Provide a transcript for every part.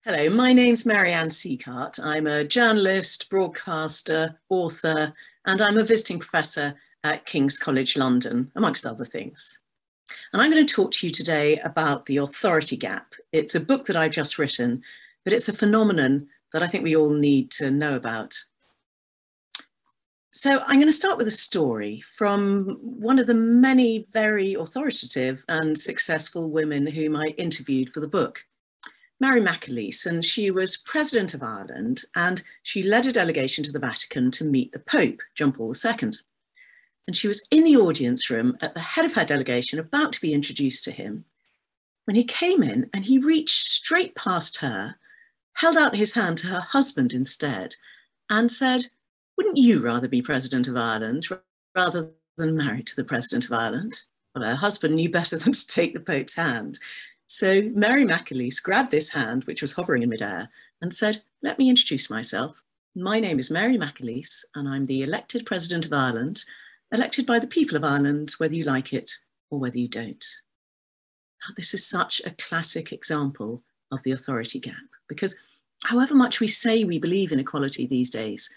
Hello, my name's Marianne Sieghart. I'm a journalist, broadcaster, author, and I'm a visiting professor at King's College London, amongst other things. And I'm going to talk to you today about the authority gap. It's a book that I've just written, but it's a phenomenon that I think we all need to know about. So I'm going to start with a story from one of the many very authoritative and successful women whom I interviewed for the book. Mary McAleese, and she was President of Ireland, and she led a delegation to the Vatican to meet the Pope, John Paul II. And she was in the audience room at the head of her delegation, about to be introduced to him, when he came in and he reached straight past her, held out his hand to her husband instead, and said, "Wouldn't you rather be President of Ireland rather than married to the President of Ireland?" Well, her husband knew better than to take the Pope's hand. So Mary McAleese grabbed this hand, which was hovering in midair, and said, "Let me introduce myself. My name is Mary McAleese, and I'm the elected President of Ireland, elected by the people of Ireland, whether you like it or whether you don't." Now, this is such a classic example of the authority gap, because however much we say we believe in equality these days,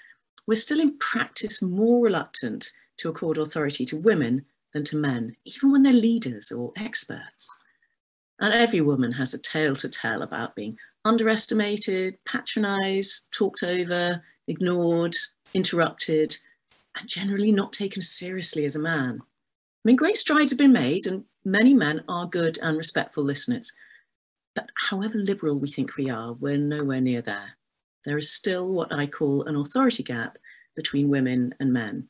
we're still in practice more reluctant to accord authority to women than to men, even when they're leaders or experts. And every woman has a tale to tell about being underestimated, patronised, talked over, ignored, interrupted, and generally not taken seriously as a man. I mean, great strides have been made, and many men are good and respectful listeners. But however liberal we think we are, we're nowhere near there. There is still what I call an authority gap between women and men.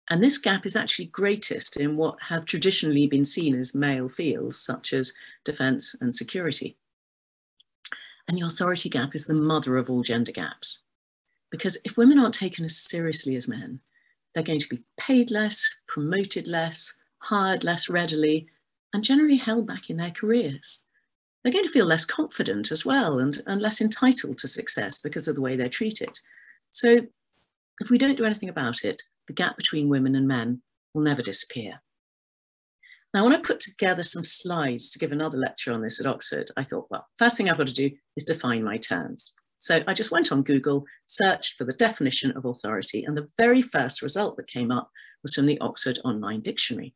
And this gap is actually greatest in what have traditionally been seen as male fields, such as defence and security. And the authority gap is the mother of all gender gaps. Because if women aren't taken as seriously as men, they're going to be paid less, promoted less, hired less readily, and generally held back in their careers. They're going to feel less confident as well, and less entitled to success because of the way they're treated. So if we don't do anything about it, the gap between women and men will never disappear. Now, when I put together some slides to give another lecture on this at Oxford, I thought, well, first thing I've got to do is define my terms. So I just went on Google, searched for the definition of authority, and the very first result that came up was from the Oxford Online Dictionary.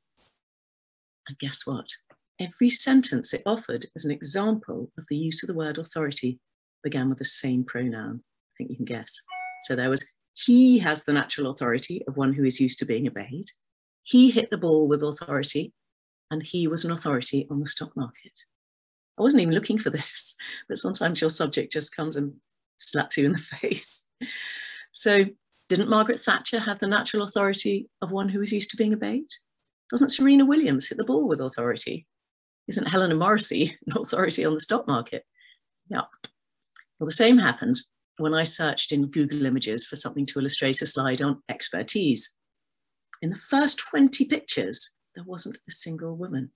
And guess what? Every sentence it offered as an example of the use of the word authority began with the same pronoun. I think you can guess. So there was, "He has the natural authority of one who is used to being obeyed. He hit the ball with authority, and he was an authority on the stock market." I wasn't even looking for this, but sometimes your subject just comes and slaps you in the face. So didn't Margaret Thatcher have the natural authority of one who was used to being obeyed? Doesn't Serena Williams hit the ball with authority? Isn't Helena Morrissey an authority on the stock market? Yeah. Well, the same happened when I searched in Google Images for something to illustrate a slide on expertise. In the first 20 pictures, there wasn't a single woman.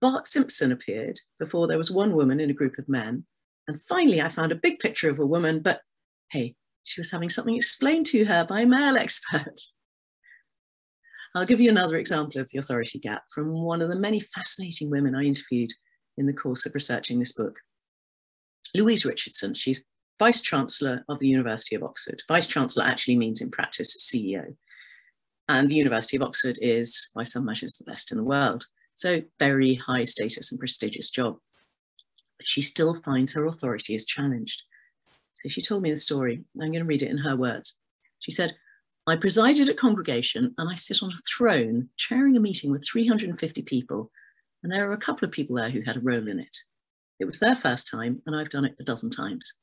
Bart Simpson appeared before there was one woman in a group of men. And finally, I found a big picture of a woman, but hey, she was having something explained to her by a male expert. I'll give you another example of the authority gap from one of the many fascinating women I interviewed in the course of researching this book. Louise Richardson, she's Vice-Chancellor of the University of Oxford. Vice-Chancellor actually means in practice CEO. And the University of Oxford is, by some measures, the best in the world. So very high status and prestigious job. But she still finds her authority is challenged. So she told me the story. I'm going to read it in her words. She said, "I presided at congregation and I sit on a throne chairing a meeting with 350 people. And there are a couple of people there who had a role in it. It was their first time and I've done it a dozen times.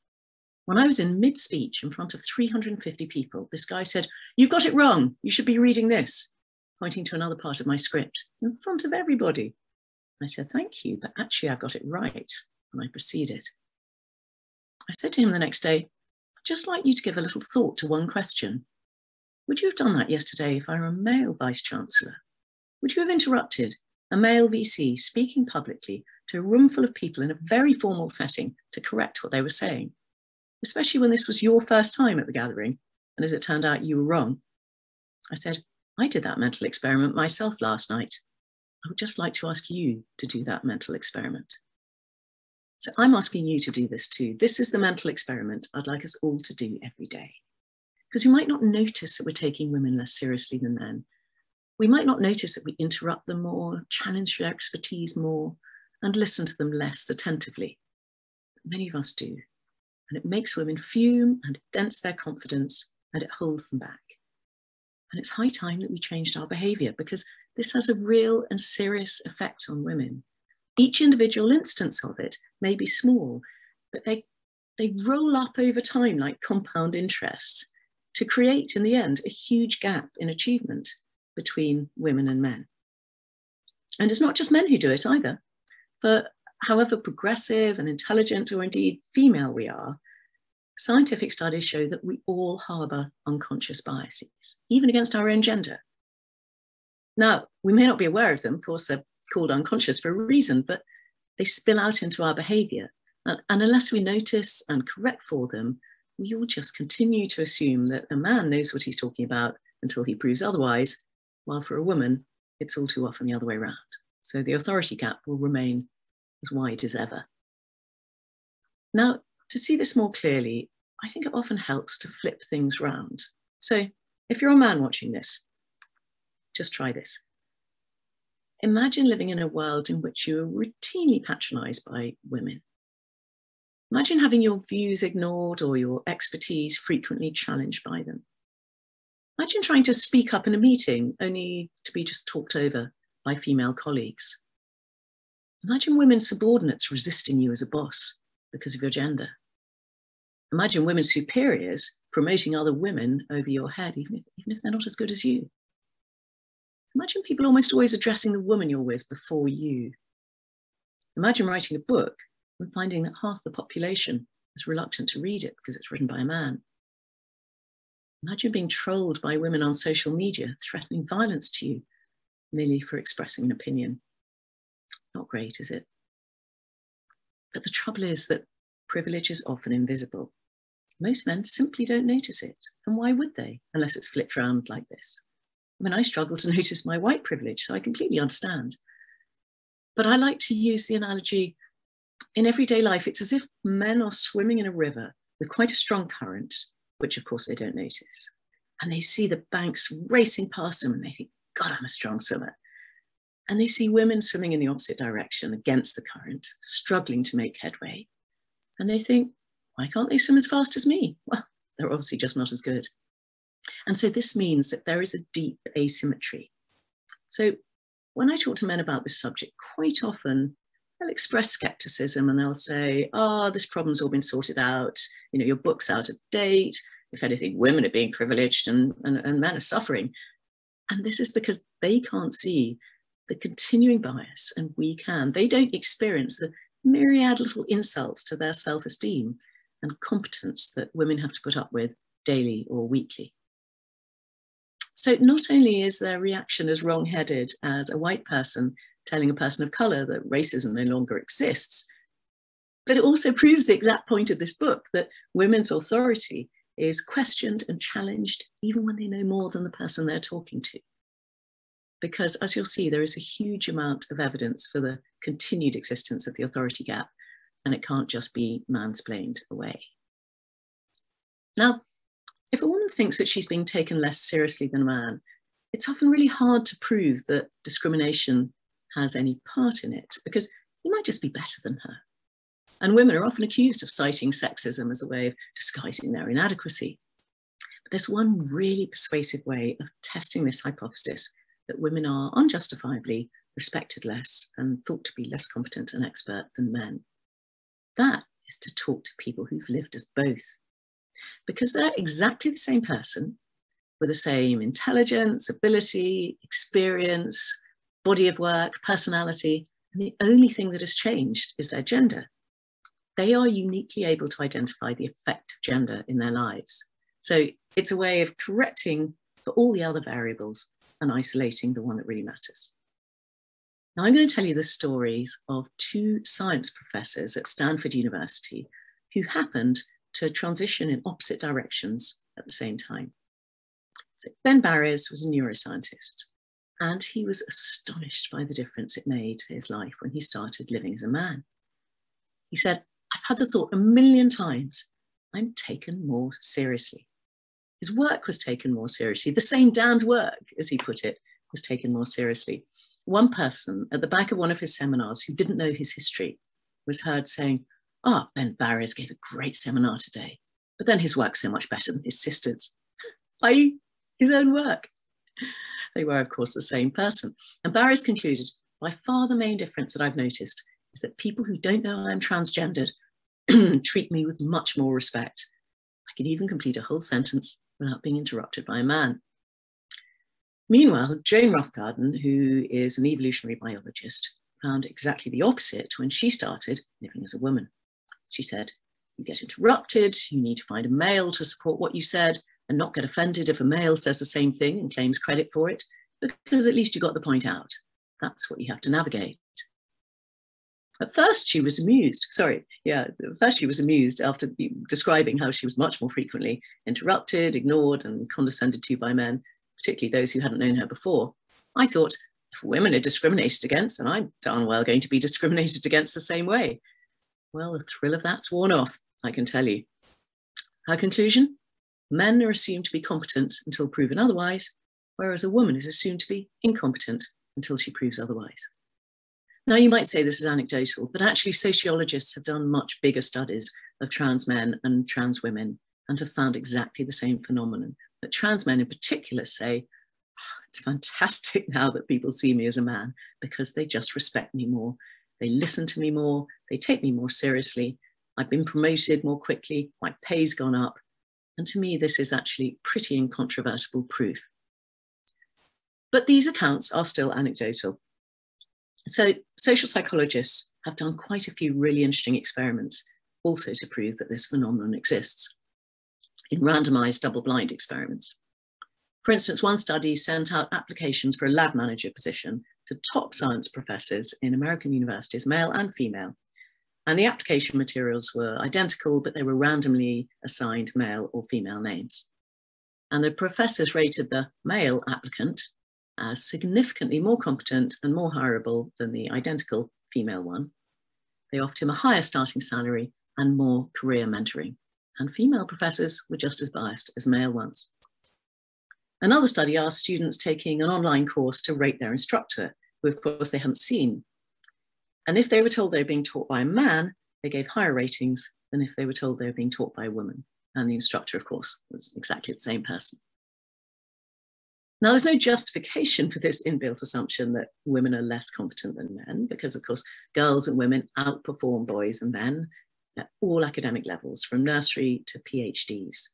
When I was in mid-speech in front of 350 people, this guy said, 'You've got it wrong. You should be reading this,' pointing to another part of my script in front of everybody. I said, 'Thank you, but actually I've got it right.' And I proceeded. I said to him the next day, 'I'd just like you to give a little thought to one question. Would you have done that yesterday if I were a male Vice-Chancellor? Would you have interrupted a male VC speaking publicly to a room full of people in a very formal setting to correct what they were saying? Especially when this was your first time at the gathering, and as it turned out, you were wrong.' I said, 'I did that mental experiment myself last night. I would just like to ask you to do that mental experiment.'" So I'm asking you to do this too. This is the mental experiment I'd like us all to do every day. Because we might not notice that we're taking women less seriously than men. We might not notice that we interrupt them more, challenge their expertise more, and listen to them less attentively. But many of us do. And it makes women fume and it dents their confidence and it holds them back. And it's high time that we changed our behaviour, because this has a real and serious effect on women. Each individual instance of it may be small, but they roll up over time like compound interest to create, in the end, a huge gap in achievement between women and men. And it's not just men who do it either. For however progressive and intelligent, or indeed female we are, scientific studies show that we all harbour unconscious biases, even against our own gender. Now, we may not be aware of them, of course, they're called unconscious for a reason, but they spill out into our behaviour. And unless we notice and correct for them, we all just continue to assume that a man knows what he's talking about until he proves otherwise, while for a woman, it's all too often the other way around. So the authority gap will remain as wide as ever. Now, to see this more clearly, I think it often helps to flip things round. So if you're a man watching this, just try this. Imagine living in a world in which you are routinely patronised by women. Imagine having your views ignored or your expertise frequently challenged by them. Imagine trying to speak up in a meeting only to be just talked over by female colleagues. Imagine women's subordinates resisting you as a boss because of your gender. Imagine women's superiors promoting other women over your head, even if they're not as good as you. Imagine people almost always addressing the woman you're with before you. Imagine writing a book and finding that half the population is reluctant to read it because it's written by a man. Imagine being trolled by women on social media, threatening violence to you merely for expressing an opinion. Not great, is it? But the trouble is that privilege is often invisible. Most men simply don't notice it. And why would they, unless it's flipped around like this? I mean, I struggle to notice my white privilege, so I completely understand. But I like to use the analogy, in everyday life, it's as if men are swimming in a river with quite a strong current, which of course they don't notice. And they see the banks racing past them and they think, God, I'm a strong swimmer. And they see women swimming in the opposite direction against the current, struggling to make headway. And they think, why can't they swim as fast as me? Well, they're obviously just not as good. And so this means that there is a deep asymmetry. So when I talk to men about this subject, quite often they'll express skepticism and they'll say, this problem's all been sorted out. You know, your book's out of date. If anything, women are being privileged and men are suffering. And this is because they can't see the continuing bias, and we can. They don't experience the myriad little insults to their self-esteem and competence that women have to put up with daily or weekly. So not only is their reaction as wrong-headed as a white person telling a person of colour that racism no longer exists, but it also proves the exact point of this book, that women's authority is questioned and challenged even when they know more than the person they're talking to. Because as you'll see, there is a huge amount of evidence for the continued existence of the authority gap, and it can't just be mansplained away. Now, if a woman thinks that she's being taken less seriously than a man, it's often really hard to prove that discrimination has any part in it, because he might just be better than her. And women are often accused of citing sexism as a way of disguising their inadequacy. But there's one really persuasive way of testing this hypothesis, that women are unjustifiably respected less and thought to be less competent and expert than men. That is to talk to people who've lived as both, because they're exactly the same person with the same intelligence, ability, experience, body of work, personality, and the only thing that has changed is their gender. They are uniquely able to identify the effect of gender in their lives. So it's a way of correcting for all the other variables and isolating the one that really matters. Now I'm going to tell you the stories of two science professors at Stanford University who happened to transition in opposite directions at the same time. So Ben Barres was a neuroscientist, and he was astonished by the difference it made to his life when he started living as a man. He said, "I've had the thought a million times. I'm taken more seriously." His work was taken more seriously. The same damned work, as he put it, was taken more seriously. One person at the back of one of his seminars who didn't know his history was heard saying, Ben Barres gave a great seminar today, but then his work's so much better than his sister's, i.e. his own work. They were, of course, the same person. And Barres concluded, by far the main difference that I've noticed is that people who don't know I'm transgendered treat me with much more respect. I can even complete a whole sentence without being interrupted by a man. Meanwhile, Jane Roughgarden, who is an evolutionary biologist, found exactly the opposite when she started living as a woman. She said, you get interrupted, you need to find a male to support what you said and not get offended if a male says the same thing and claims credit for it, because at least you got the point out. That's what you have to navigate. At first, she was amused. First she was amused after describing how she was much more frequently interrupted, ignored, and condescended to by men, particularly those who hadn't known her before. I thought, if women are discriminated against, then I'm darn well going to be discriminated against the same way. Well, the thrill of that's worn off, I can tell you. Her conclusion? Men are assumed to be competent until proven otherwise, whereas a woman is assumed to be incompetent until she proves otherwise. Now, you might say this is anecdotal, but actually sociologists have done much bigger studies of trans men and trans women and have found exactly the same phenomenon. But trans men in particular say, it's fantastic now that people see me as a man because they just respect me more. They listen to me more. They take me more seriously. I've been promoted more quickly. My pay's gone up. And to me, this is actually pretty incontrovertible proof. But these accounts are still anecdotal. So social psychologists have done quite a few really interesting experiments also to prove that this phenomenon exists in randomized double-blind experiments. For instance, one study sent out applications for a lab manager position to top science professors in American universities, male and female. And the application materials were identical, but they were randomly assigned male or female names. And the professors rated the male applicant as significantly more competent and more hireable than the identical female one. They offered him a higher starting salary and more career mentoring. And female professors were just as biased as male ones. Another study asked students taking an online course to rate their instructor, who of course they hadn't seen. And if they were told they were being taught by a man, they gave higher ratings than if they were told they were being taught by a woman. And the instructor, of course, was exactly the same person. Now, there's no justification for this inbuilt assumption that women are less competent than men, because, of course, girls and women outperform boys and men at all academic levels, from nursery to PhDs.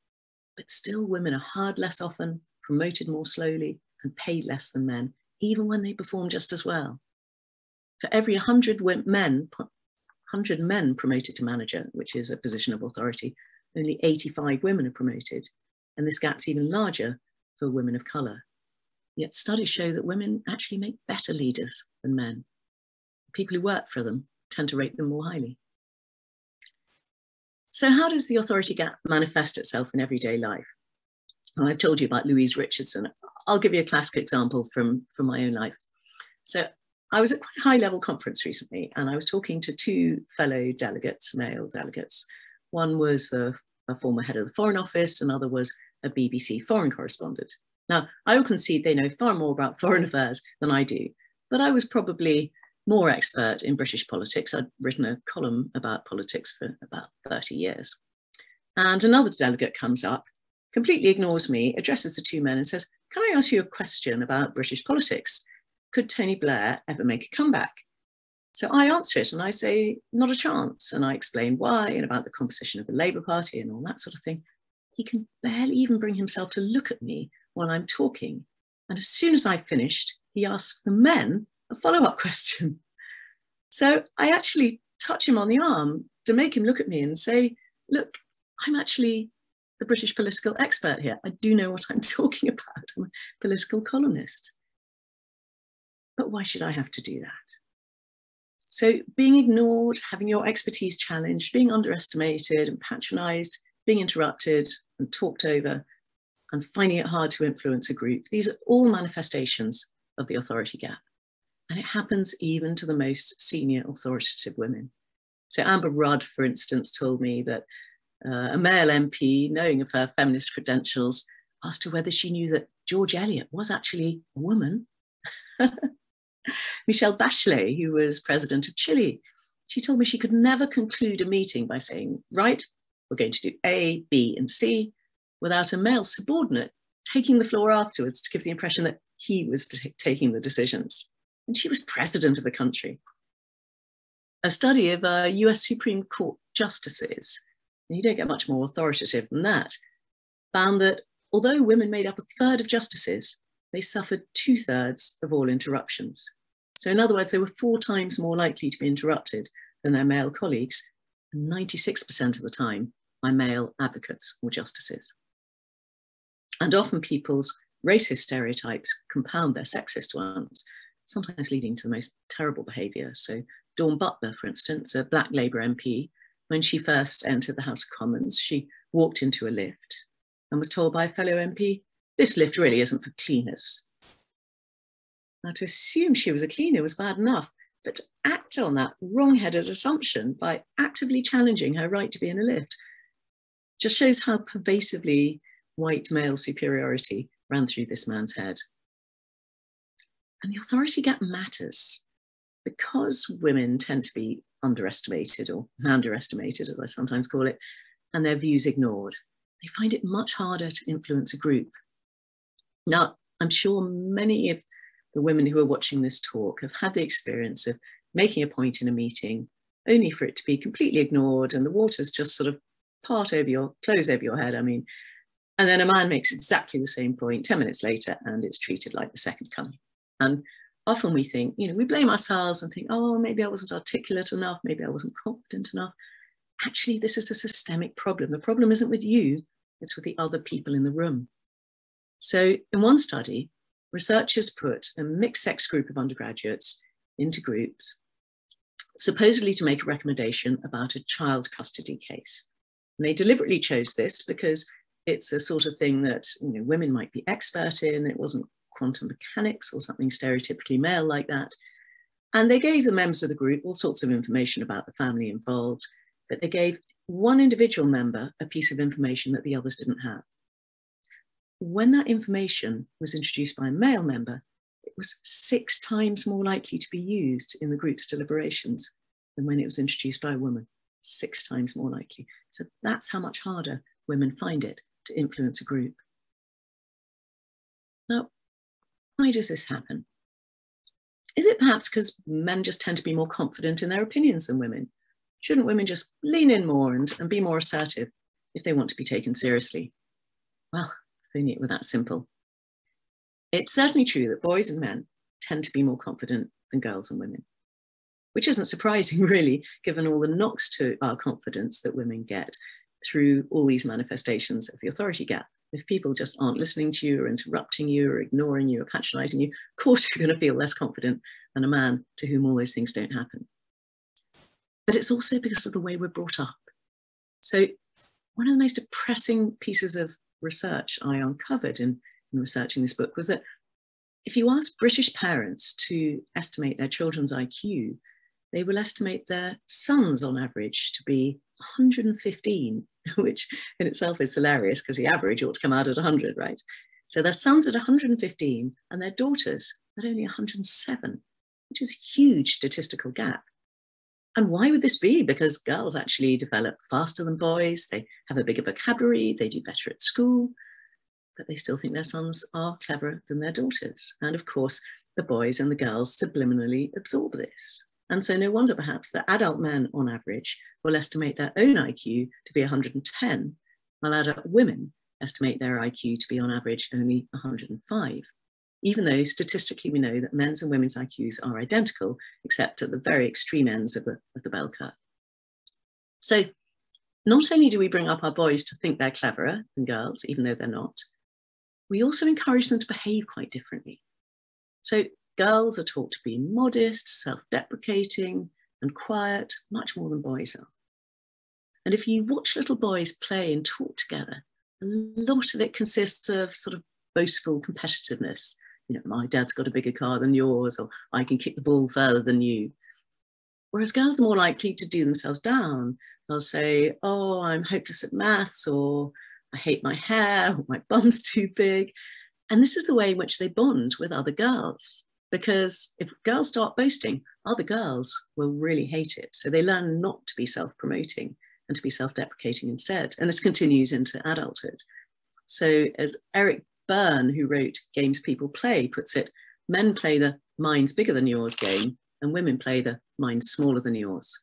But still, women are hired less often, promoted more slowly, and paid less than men, even when they perform just as well. For every 100 men promoted to manager, which is a position of authority, only 85 women are promoted. And this gap's even larger for women of colour. Yet studies show that women actually make better leaders than men. People who work for them tend to rate them more highly. So how does the authority gap manifest itself in everyday life? Well, I've told you about Louise Richardson. I'll give you a classic example from my own life. So I was at quite a high-level conference recently, and I was talking to two fellow delegates, male delegates. One was a former head of the Foreign Office, another was a BBC foreign correspondent. Now, I will concede they know far more about foreign affairs than I do, but I was probably more expert in British politics. I'd written a column about politics for about 30 years. And another delegate comes up, completely ignores me, addresses the two men and says, "Can I ask you a question about British politics? Could Tony Blair ever make a comeback?" So I answer it and I say, "Not a chance." And I explain why and about the composition of the Labour Party and all that sort of thing. He can barely even bring himself to look at me while I'm talking. And as soon as I've finished, he asks the men a follow-up question. So I actually touch him on the arm to make him look at me and say, "Look, I'm actually the British political expert here. I do know what I'm talking about. I'm a political columnist." But why should I have to do that? So being ignored, having your expertise challenged, being underestimated and patronized, being interrupted and talked over, and finding it hard to influence a group, these are all manifestations of the authority gap. And it happens even to the most senior authoritative women. So Amber Rudd, for instance, told me that a male MP, knowing of her feminist credentials, asked her whether she knew that George Eliot was actually a woman. Michelle Bachelet, who was president of Chile, she told me she could never conclude a meeting by saying, right, we're going to do A, B, and C, without a male subordinate taking the floor afterwards to give the impression that he was taking the decisions. And she was president of the country. A study of US Supreme Court justices, and you don't get much more authoritative than that, found that although women made up a third of justices, they suffered 2/3 of all interruptions. So in other words, they were 4 times more likely to be interrupted than their male colleagues, and 96% of the time by male advocates or justices. And often people's racist stereotypes compound their sexist ones, sometimes leading to the most terrible behaviour. So Dawn Butler, for instance, a Black Labour MP, when she first entered the House of Commons, she walked into a lift and was told by a fellow MP, "This lift really isn't for cleaners." Now, to assume she was a cleaner was bad enough, but to act on that wrong-headed assumption by actively challenging her right to be in a lift just shows how pervasively white male superiority ran through this man's head. And the authority gap matters because women tend to be underestimated or underestimated, as I sometimes call it, and their views ignored. They find it much harder to influence a group. Now, I'm sure many of the women who are watching this talk have had the experience of making a point in a meeting only for it to be completely ignored and the waters just sort of close over your head, and then a man makes exactly the same point 10 minutes later and it's treated like the second coming. And often we think, we blame ourselves and think, oh, maybe I wasn't articulate enough, maybe I wasn't confident enough. Actually, this is a systemic problem. The problem isn't with you, it's with the other people in the room. So in one study, researchers put a mixed-sex group of undergraduates into groups, supposedly to make a recommendation about a child custody case. And they deliberately chose this because it's a sort of thing that women might be expert in. It wasn't quantum mechanics or something stereotypically male like that. And they gave the members of the group all sorts of information about the family involved, but they gave one individual member a piece of information that the others didn't have. When that information was introduced by a male member, it was 6 times more likely to be used in the group's deliberations than when it was introduced by a woman. 6 times more likely. So that's how much harder women find it to influence a group. Now, why does this happen? Is it perhaps because men just tend to be more confident in their opinions than women? Shouldn't women just lean in more and be more assertive if they want to be taken seriously? Well, if only it were that simple. It's certainly true that boys and men tend to be more confident than girls and women, which isn't surprising, really, given all the knocks to our confidence that women get through all these manifestations of the authority gap. If people just aren't listening to you or interrupting you or ignoring you or patronizing you, of course you're going to feel less confident than a man to whom all those things don't happen. But it's also because of the way we're brought up. So one of the most depressing pieces of research I uncovered in researching this book was that if you ask British parents to estimate their children's IQ, they will estimate their sons on average to be 115, which in itself is hilarious because the average ought to come out at 100, right? So their sons at 115 and their daughters at only 107, which is a huge statistical gap. And why would this be? Because girls actually develop faster than boys, they have a bigger vocabulary, they do better at school, but they still think their sons are cleverer than their daughters. And of course, the boys and the girls subliminally absorb this. And so no wonder perhaps that adult men on average will estimate their own IQ to be 110, while adult women estimate their IQ to be on average only 105, even though statistically we know that men's and women's IQs are identical, except at the very extreme ends of the bell curve. So not only do we bring up our boys to think they're cleverer than girls, even though they're not, we also encourage them to behave quite differently. So girls are taught to be modest, self-deprecating, and quiet, much more than boys are. And if you watch little boys play and talk together, a lot of it consists of sort of boastful competitiveness. My dad's got a bigger car than yours, or I can kick the ball further than you. Whereas girls are more likely to do themselves down. They'll say, oh, I'm hopeless at maths, or I hate my hair, or my bum's too big. And this is the way in which they bond with other girls. Because if girls start boasting, other girls will really hate it. So they learn not to be self-promoting and to be self-deprecating instead. And this continues into adulthood. So as Eric Byrne, who wrote Games People Play, puts it, men play the mine's bigger than yours game, and women play the mine's smaller than yours.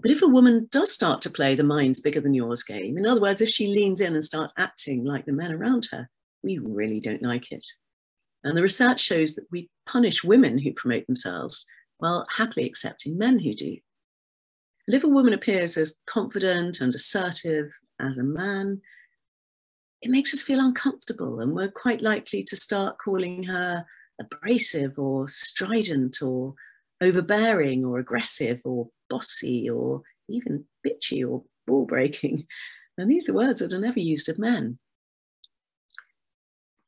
But if a woman does start to play the mine's bigger than yours game, in other words, if she leans in and starts acting like the men around her, we really don't like it. And the research shows that we punish women who promote themselves while happily accepting men who do. And if a woman appears as confident and assertive as a man, it makes us feel uncomfortable, and we're quite likely to start calling her abrasive or strident or overbearing or aggressive or bossy or even bitchy or ball-breaking. And these are words that are never used of men.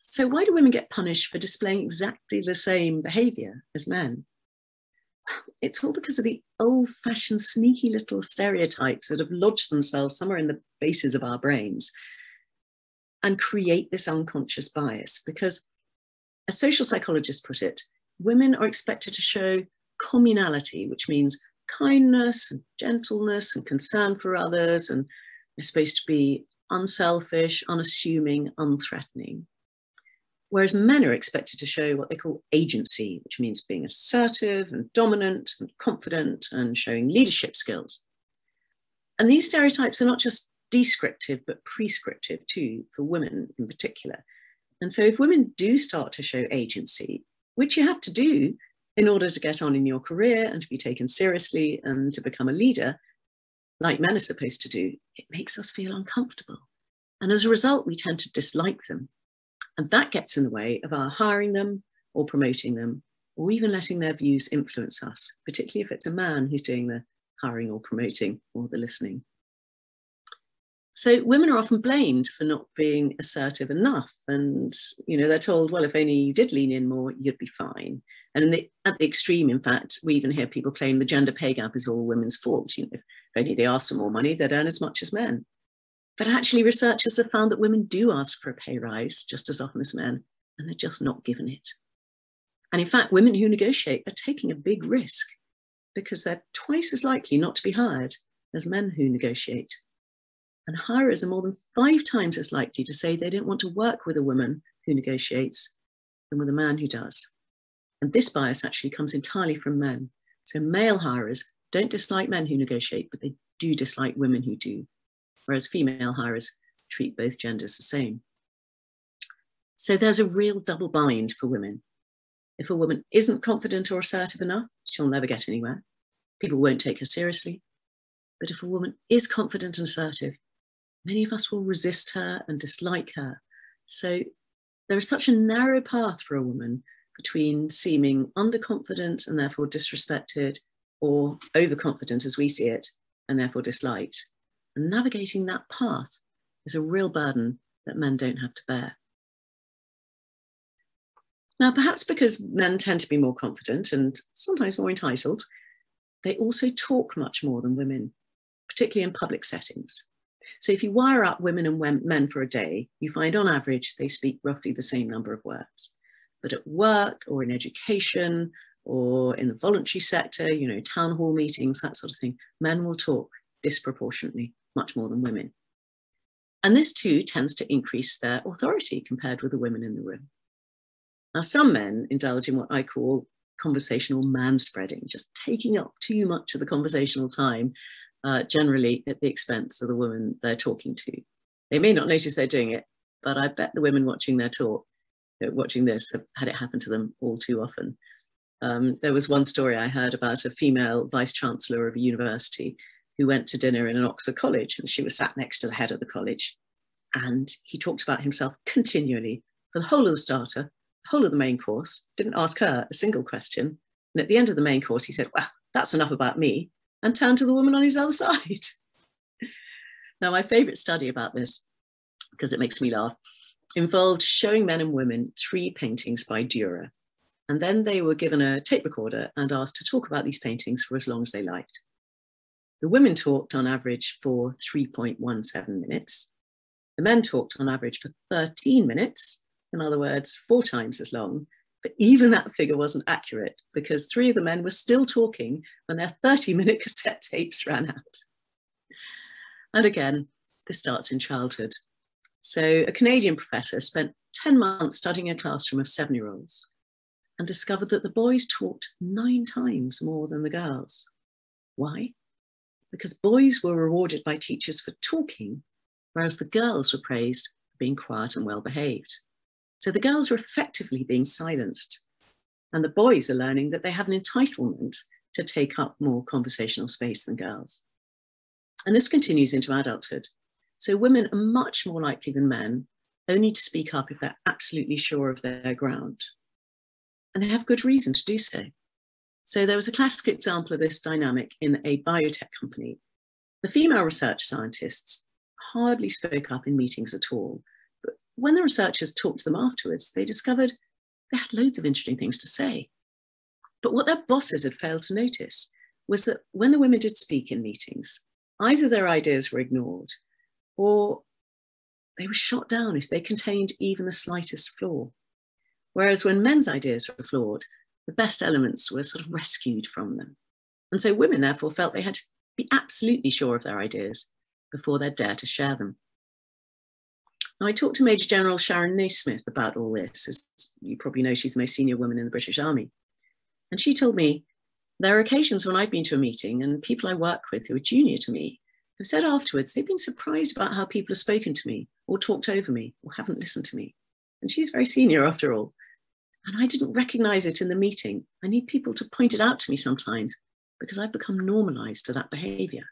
So why do women get punished for displaying exactly the same behavior as men? It's all because of the old-fashioned sneaky little stereotypes that have lodged themselves somewhere in the bases of our brains and create this unconscious bias. Because, as social psychologists put it, women are expected to show communality, which means kindness and gentleness and concern for others, and they're supposed to be unselfish, unassuming, unthreatening. Whereas men are expected to show what they call agency, which means being assertive and dominant and confident and showing leadership skills. And these stereotypes are not just descriptive, but prescriptive too, for women in particular. And so if women do start to show agency, which you have to do in order to get on in your career and to be taken seriously and to become a leader, like men are supposed to do, it makes us feel uncomfortable. And as a result, we tend to dislike them. And that gets in the way of our hiring them or promoting them, or even letting their views influence us, particularly if it's a man who's doing the hiring or promoting or the listening. So women are often blamed for not being assertive enough. And, they're told, well, if only you did lean in more, you'd be fine. And at the extreme, in fact, we even hear people claim the gender pay gap is all women's fault. If only they asked for more money, they'd earn as much as men. But actually, researchers have found that women do ask for a pay rise just as often as men, and they're just not given it. And in fact, women who negotiate are taking a big risk because they're twice as likely not to be hired as men who negotiate. And hirers are more than 5 times as likely to say they don't want to work with a woman who negotiates than with a man who does. And this bias actually comes entirely from men. So male hirers don't dislike men who negotiate, but they do dislike women who do. Whereas female hirers treat both genders the same. So there's a real double bind for women. If a woman isn't confident or assertive enough, she'll never get anywhere. People won't take her seriously. But if a woman is confident and assertive, many of us will resist her and dislike her. So there is such a narrow path for a woman between seeming underconfident and therefore disrespected, or overconfident as we see it and therefore disliked. And navigating that path is a real burden that men don't have to bear. Now, perhaps because men tend to be more confident and sometimes more entitled, they also talk much more than women, particularly in public settings. So if you wire up women and men for a day, you find on average they speak roughly the same number of words. But at work or in education or in the voluntary sector, town hall meetings, that sort of thing, men will talk disproportionately, much more than women. And this too tends to increase their authority compared with the women in the room. Now, some men indulge in what I call conversational manspreading, just taking up too much of the conversational time, generally at the expense of the woman they're talking to. They may not notice they're doing it, but I bet the women watching their talk, watching this, have had it happen to them all too often. There was one story I heard about a female vice-chancellor of a university who went to dinner in an Oxford college, and she was sat next to the head of the college. And he talked about himself continually for the whole of the starter, the whole of the main course, didn't ask her a single question. And at the end of the main course, he said, well, that's enough about me, and turned to the woman on his other side. Now, my favorite study about this, because it makes me laugh, involved showing men and women 3 paintings by Dürer. And then they were given a tape recorder and asked to talk about these paintings for as long as they liked. The women talked on average for 3.17 minutes. The men talked on average for 13 minutes, in other words, 4 times as long. But even that figure wasn't accurate because 3 of the men were still talking when their 30-minute cassette tapes ran out. And again, this starts in childhood. So a Canadian professor spent 10 months studying a classroom of 7-year-olds and discovered that the boys talked 9 times more than the girls. Why? Because boys were rewarded by teachers for talking, whereas the girls were praised for being quiet and well-behaved. So the girls are effectively being silenced, and the boys are learning that they have an entitlement to take up more conversational space than girls. And this continues into adulthood. So women are much more likely than men only to speak up if they're absolutely sure of their ground. And they have good reason to do so. So there was a classic example of this dynamic in a biotech company. The female research scientists hardly spoke up in meetings at all. But when the researchers talked to them afterwards, they discovered they had loads of interesting things to say. But what their bosses had failed to notice was that when the women did speak in meetings, either their ideas were ignored or they were shot down if they contained even the slightest flaw. Whereas when men's ideas were flawed, the best elements were sort of rescued from them. And so women therefore felt they had to be absolutely sure of their ideas before they'd dare to share them. Now, I talked to Major General Sharon Naismith about all this. As you probably know, she's the most senior woman in the British Army. And she told me, there are occasions when I've been to a meeting and people I work with who are junior to me have said afterwards they've been surprised about how people have spoken to me or talked over me or haven't listened to me. And she's very senior after all. And I didn't recognize it in the meeting. I need people to point it out to me sometimes because I've become normalized to that behavior.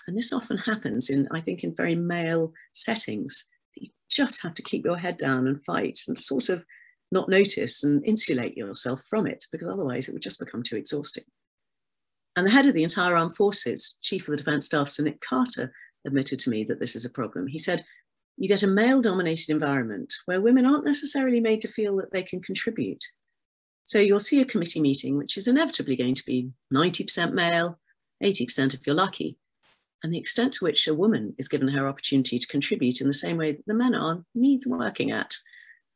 And this often happens I think, in very male settings. You just have to keep your head down and fight and sort of not notice and insulate yourself from it, because otherwise it would just become too exhausting. And the head of the entire armed forces, Chief of the Defence Staff, Sir Nick Carter, admitted to me that this is a problem. He said, you get a male-dominated environment where women aren't necessarily made to feel that they can contribute. So you'll see a committee meeting, which is inevitably going to be 90% male, 80% if you're lucky. And the extent to which a woman is given her opportunity to contribute in the same way that the men are needs working at.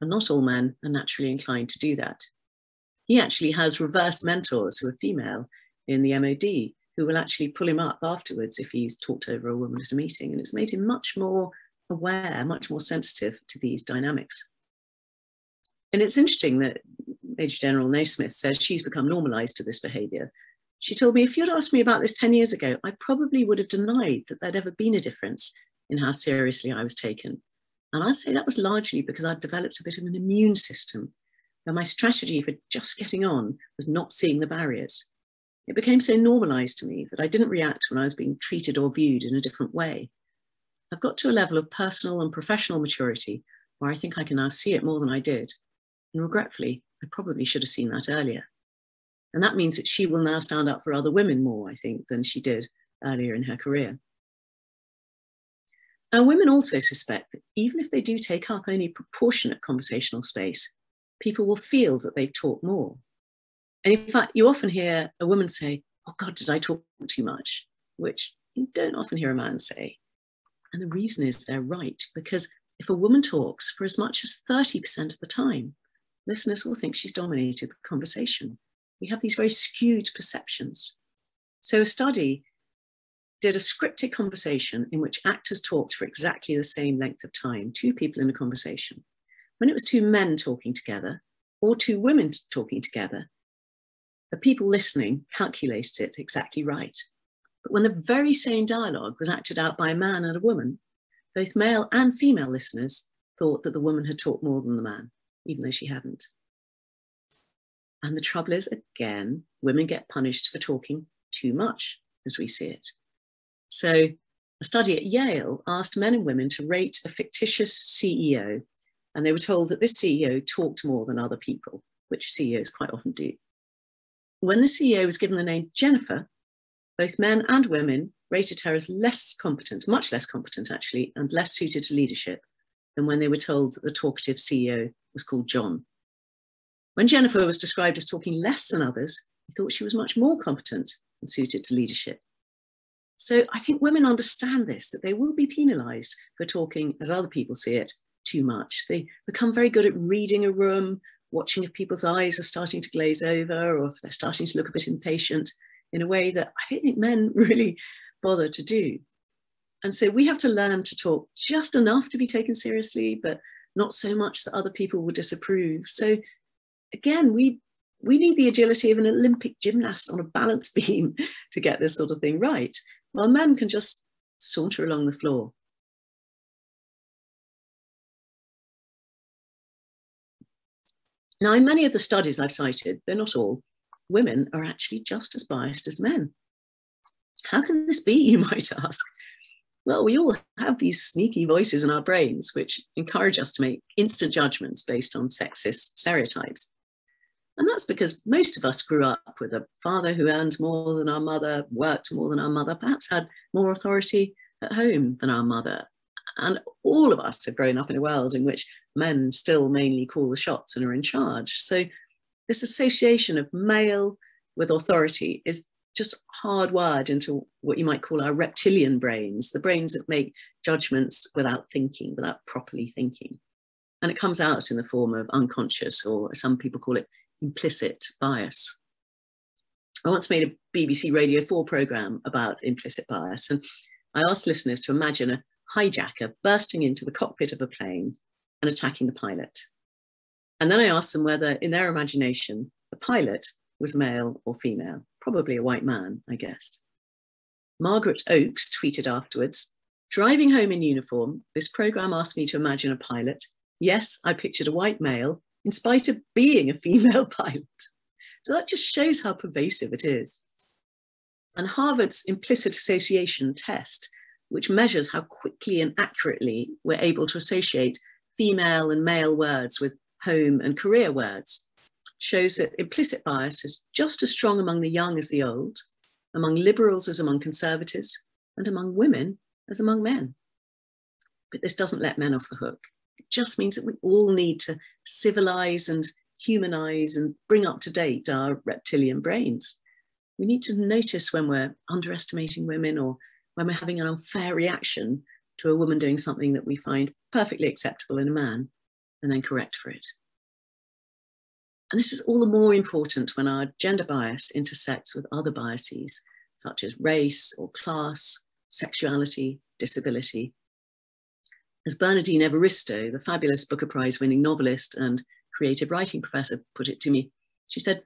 And not all men are naturally inclined to do that. He actually has reverse mentors who are female in the MOD who will actually pull him up afterwards if he's talked over a woman at a meeting. And it's made him much more aware, much more sensitive to these dynamics. And it's interesting that Major General Naismith says she's become normalized to this behavior. She told me, if you'd asked me about this 10 years ago, I probably would have denied that there'd ever been a difference in how seriously I was taken. And I'd say that was largely because I'd developed a bit of an immune system, and my strategy for just getting on was not seeing the barriers. It became so normalized to me that I didn't react when I was being treated or viewed in a different way. I've got to a level of personal and professional maturity where I think I can now see it more than I did. And regretfully, I probably should have seen that earlier. And that means that she will now stand up for other women more, I think, than she did earlier in her career. Now, women also suspect that even if they do take up only proportionate conversational space, people will feel that they've talked more. And in fact, you often hear a woman say, oh God, did I talk too much? Which you don't often hear a man say. And the reason is they're right, because if a woman talks for as much as 30% of the time, listeners will think she's dominated the conversation. We have these very skewed perceptions. So a study did a scripted conversation in which actors talked for exactly the same length of time, 2 people in a conversation. When it was 2 men talking together or 2 women talking together, the people listening calculated it exactly right. But when the very same dialogue was acted out by a man and a woman, both male and female listeners thought that the woman had talked more than the man, even though she hadn't. And the trouble is, again, women get punished for talking too much, as we see it. So a study at Yale asked men and women to rate a fictitious CEO, and they were told that this CEO talked more than other people, which CEOs quite often do. When the CEO was given the name Jennifer, both men and women rated her as less competent, much less competent actually, and less suited to leadership than when they were told that the talkative CEO was called John. When Jennifer was described as talking less than others, he thought she was much more competent and suited to leadership. So I think women understand this, that they will be penalised for talking, as other people see it, too much. They become very good at reading a room, watching if people's eyes are starting to glaze over or if they're starting to look a bit impatient in a way that I don't think men really bother to do. And so we have to learn to talk just enough to be taken seriously, but not so much that other people will disapprove. So again, we need the agility of an Olympic gymnast on a balance beam to get this sort of thing right, while men can just saunter along the floor. Now, in many of the studies I've cited, they're not all, women are actually just as biased as men. How can this be, you might ask? Well, we all have these sneaky voices in our brains which encourage us to make instant judgments based on sexist stereotypes. And that's because most of us grew up with a father who earned more than our mother, worked more than our mother, perhaps had more authority at home than our mother. And all of us have grown up in a world in which men still mainly call the shots and are in charge. So this association of male with authority is just hardwired into what you might call our reptilian brains, the brains that make judgments without thinking, without properly thinking. And it comes out in the form of unconscious, or some people call it implicit bias. I once made a BBC Radio 4 programme about implicit bias, and I asked listeners to imagine a hijacker bursting into the cockpit of a plane and attacking the pilot. And then I asked them whether, in their imagination, the pilot was male or female, probably a white man, I guessed. Margaret Oakes tweeted afterwards, "Driving home in uniform, this programme asked me to imagine a pilot. Yes, I pictured a white male, in spite of being a female pilot." So that just shows how pervasive it is. And Harvard's implicit association test, which measures how quickly and accurately we're able to associate female and male words with home and career words, shows that implicit bias is just as strong among the young as the old, among liberals as among conservatives, and among women as among men. But this doesn't let men off the hook. It just means that we all need to civilize and humanize and bring up to date our reptilian brains. We need to notice when we're underestimating women or when we're having an unfair reaction to a woman doing something that we find perfectly acceptable in a man, and then correct for it. And this is all the more important when our gender bias intersects with other biases, such as race or class, sexuality, disability. As Bernardine Evaristo, the fabulous Booker Prize-winning novelist and creative writing professor, put it to me, she said,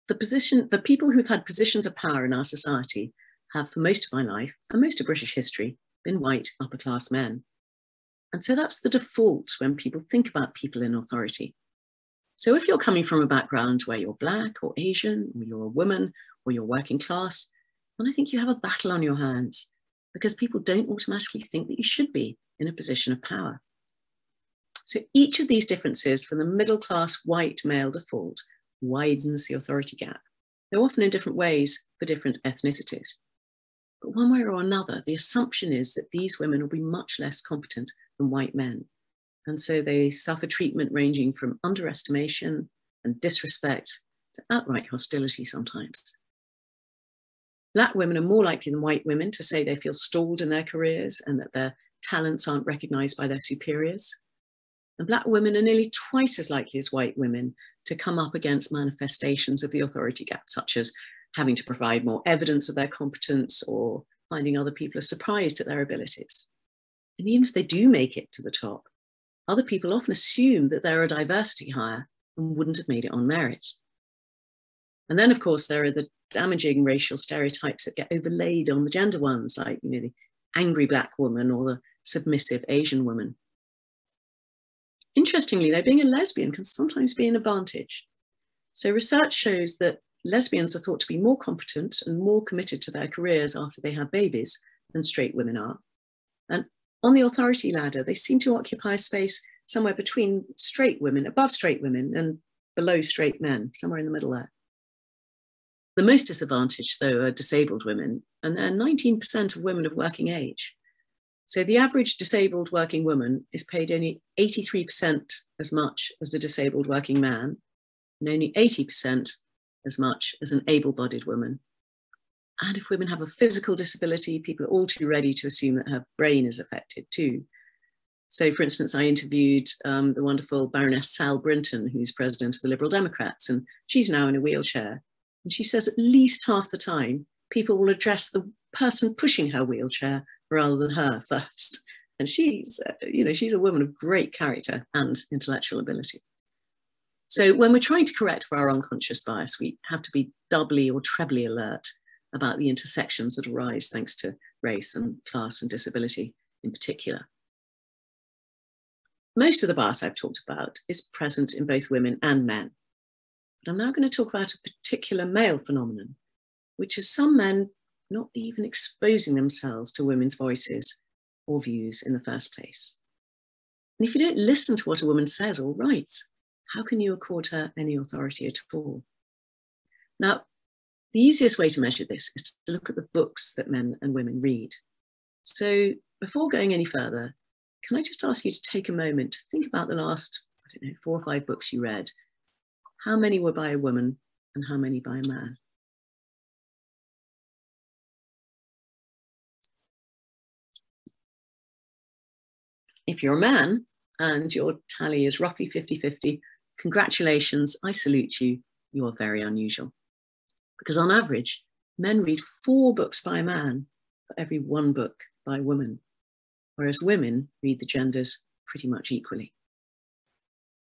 the people who've had positions of power in our society have, for most of my life and most of British history, been white upper-class men. And so that's the default when people think about people in authority. So if you're coming from a background where you're Black or Asian, or you're a woman, or you're working class, then I think you have a battle on your hands, because people don't automatically think that you should be in a position of power. So each of these differences from the middle-class white male default widens the authority gap. They're often in different ways for different ethnicities. But one way or another, the assumption is that these women will be much less competent than white men. And so they suffer treatment ranging from underestimation and disrespect to outright hostility sometimes. Black women are more likely than white women to say they feel stalled in their careers and that their talents aren't recognized by their superiors. And Black women are nearly twice as likely as white women to come up against manifestations of the authority gap, such as having to provide more evidence of their competence or finding other people are surprised at their abilities. And even if they do make it to the top, other people often assume that they're a diversity hire and wouldn't have made it on merit. And then, of course, there are the damaging racial stereotypes that get overlaid on the gender ones, like, the angry Black woman or the submissive Asian woman. Interestingly, though, being a lesbian can sometimes be an advantage. So research shows that lesbians are thought to be more competent and more committed to their careers after they have babies than straight women are. And on the authority ladder, they seem to occupy a space somewhere between straight women, above straight women, and below straight men, somewhere in the middle there. The most disadvantaged, though, are disabled women, and they're 19% of women of working age. So the average disabled working woman is paid only 83% as much as the disabled working man, and only 80% as much as an able-bodied woman. And if women have a physical disability, people are all too ready to assume that her brain is affected too. So, for instance, I interviewed the wonderful Baroness Sal Brinton, who's president of the Liberal Democrats, and she's now in a wheelchair. And she says at least half the time, people will address the person pushing her wheelchair rather than her first. And she's a woman of great character and intellectual ability. So when we're trying to correct for our unconscious bias, we have to be doubly or trebly alert about the intersections that arise thanks to race and class and disability in particular. Most of the bias I've talked about is present in both women and men. But I'm now going to talk about a particular male phenomenon, which is some men not even exposing themselves to women's voices or views in the first place. And if you don't listen to what a woman says or writes, how can you accord her any authority at all? Now, the easiest way to measure this is to look at the books that men and women read. So before going any further, can I just ask you to take a moment to think about the last, 4 or 5 books you read? How many were by a woman and how many by a man? If you're a man and your tally is roughly 50-50, congratulations, I salute you, you are very unusual. Because on average, men read 4 books by a man for every 1 book by a woman, whereas women read the genders pretty much equally.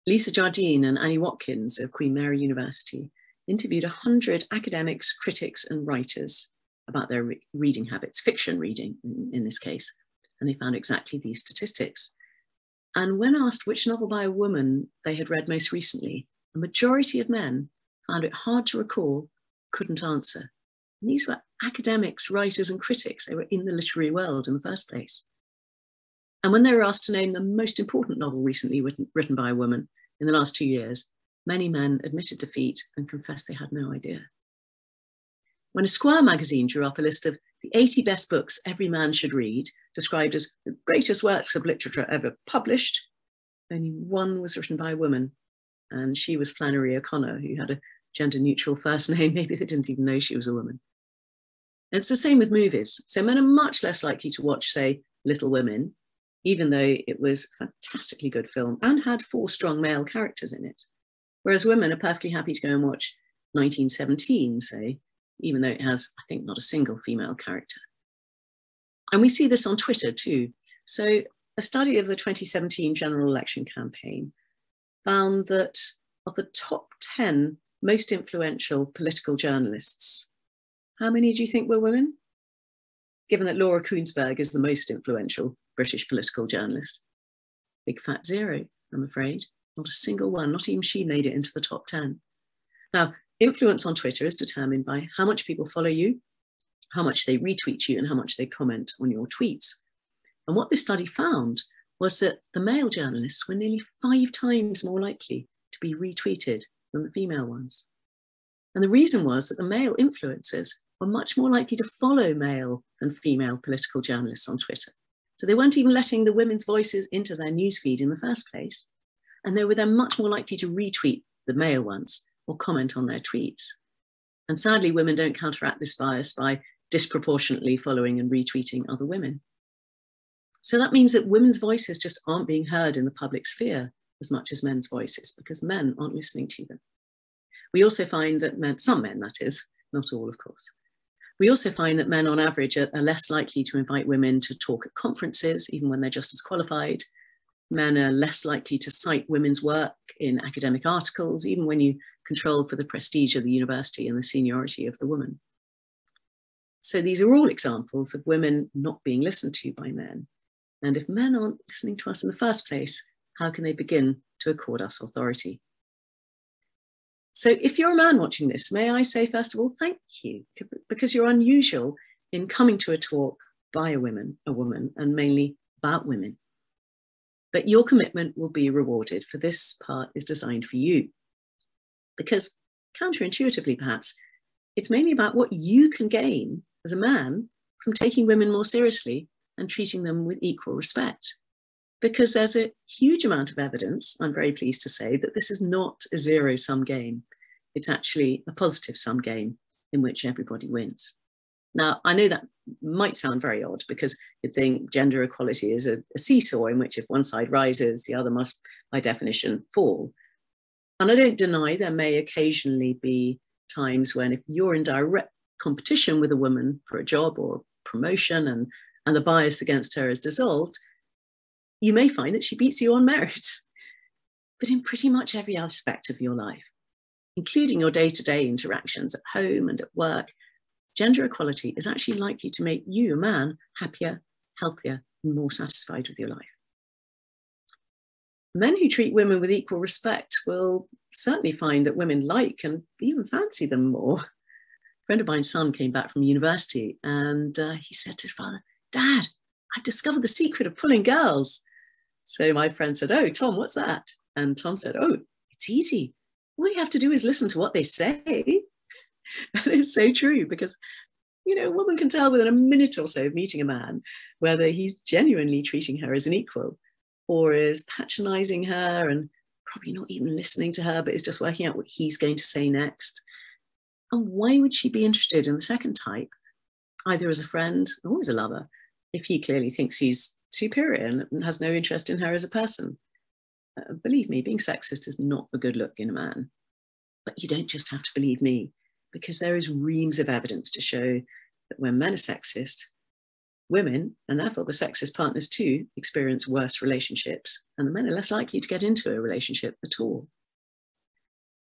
Lisa Jardine and Annie Watkins of Queen Mary University interviewed 100 academics, critics, and writers about their reading habits, fiction reading in this case, and they found exactly these statistics. And when asked which novel by a woman they had read most recently, a majority of men found it hard to recall, couldn't answer. And these were academics, writers, and critics. They were in the literary world in the first place. And when they were asked to name the most important novel recently written by a woman in the last 2 years, many men admitted defeat and confessed they had no idea. When Esquire magazine drew up a list of the 80 best books every man should read, described as the greatest works of literature ever published, only 1 was written by a woman, and she was Flannery O'Connor, who had a gender-neutral first name. Maybe they didn't even know she was a woman. And it's the same with movies. So men are much less likely to watch, say, Little Women, even though it was a fantastically good film and had 4 strong male characters in it. Whereas women are perfectly happy to go and watch 1917, say, even though it has, I think, not a single female character. And we see this on Twitter too. So a study of the 2017 general election campaign found that of the top 10 most influential political journalists, how many do you think were women? Given that Laura Koonsberg is the most influential British political journalist. Big fat 0, I'm afraid. Not a single one, not even she made it into the top 10. Now, influence on Twitter is determined by how much people follow you, how much they retweet you, and how much they comment on your tweets. And what this study found was that the male journalists were nearly 5 times more likely to be retweeted than the female ones. And the reason was that the male influencers were much more likely to follow male than female political journalists on Twitter. So they weren't even letting the women's voices into their newsfeed in the first place. And they were then much more likely to retweet the male ones or comment on their tweets. And sadly, women don't counteract this bias by disproportionately following and retweeting other women. So that means that women's voices just aren't being heard in the public sphere as much as men's voices because men aren't listening to them. We also find that men, some men that is, not all of course. We also find that men on average are less likely to invite women to talk at conferences, even when they're just as qualified. Men are less likely to cite women's work in academic articles, even when you control for the prestige of the university and the seniority of the woman. So these are all examples of women not being listened to by men. And if men aren't listening to us in the first place, how can they begin to accord us authority? So if you're a man watching this, may I say, first of all, thank you, because you're unusual in coming to a talk by a woman, and mainly about women. But your commitment will be rewarded, for this part is designed for you. Because counterintuitively, perhaps, it's mainly about what you can gain as a man from taking women more seriously and treating them with equal respect. because there's a huge amount of evidence, I'm very pleased to say, that this is not a zero-sum game. It's actually a positive-sum game in which everybody wins. Now, I know that might sound very odd because you'd think gender equality is a seesaw in which if one side rises, the other must, by definition, fall. And I don't deny there may occasionally be times when if you're in direct competition with a woman for a job or promotion and the bias against her is dissolved, you may find that she beats you on merit. But in pretty much every aspect of your life, including your day-to-day interactions at home and at work, gender equality is actually likely to make you, a man, happier, healthier, and more satisfied with your life. Men who treat women with equal respect will certainly find that women like and even fancy them more. A friend of mine's son came back from university and he said to his father, "Dad, I've discovered the secret of pulling girls." So my friend said, "Oh, Tom, what's that?" And Tom said, "Oh, it's easy. All you have to do is listen to what they say." And it's so true because, you know, a woman can tell within a minute or so of meeting a man whether he's genuinely treating her as an equal or is patronizing her and probably not even listening to her, but is just working out what he's going to say next. And why would she be interested in the second type, either as a friend or as a lover, if he clearly thinks he's superior and has no interest in her as a person? Believe me, being sexist is not a good look in a man. But you don't just have to believe me, because there is reams of evidence to show that when men are sexist, women, and therefore the sexist partners too, experience worse relationships, and the men are less likely to get into a relationship at all.